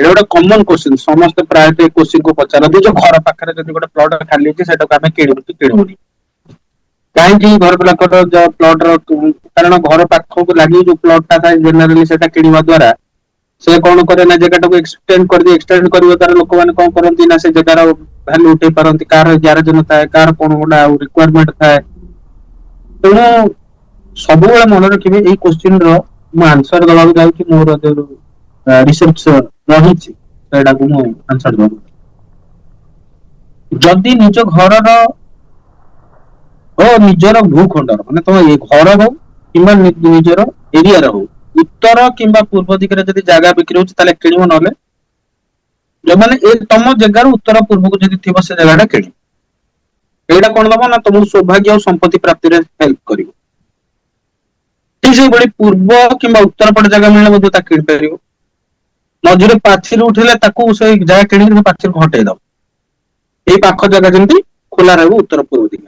এটা গোटे कमन क्वेश्चन समस्त प्रायतः क्वेश्चन को पचारती जो घर पाखे जब गोटे प्लट खाली सेटा आम किणु कि किणुनी कहीं घर पाखर जो प्लट कारण घर पाखक लगी जो प्लटा था जेनेराली से किणवा द्वारा से कौन करे ना जगह को एक्सटेंड कर दिए एक्सटेंड करने द्वारा लोक मैंने कौन करती ना से जगार भैल्यू उठे पारती कार ग्यारजन थाए कार कौन गोटा रिक्वायरमेंट थाए तेणु सब मन रखिए यही क्वेश्चन आंसर दवा जाऊँगी मोर जो रिसर्च रही आंसर दवा जदि निज घर निजर भूखंडर माने तुम ये घर हो कि निजर एरिया हो उत्तर किंबा पूर्व दिगरे जदि जगह बिक्री होची ताले किणिबो नले जो माने ए तम जगार उत्तर पूर्व को जदि थिबो से जगाटा किणी एटा कोन दबो ना तुम सौभाग्य और संपत्ति प्राप्ति रे हेल्प करिवो ठीक से बड़ी पूर्व किंबा उत्तर पट जगह मिले बदो ता किण परिवो मझिरे पाछिर उठिले ताकू से जगह किणी पाछिर हटे दब ए पाख जगह जेंति खोला रहबो उत्तर पूर्व दिग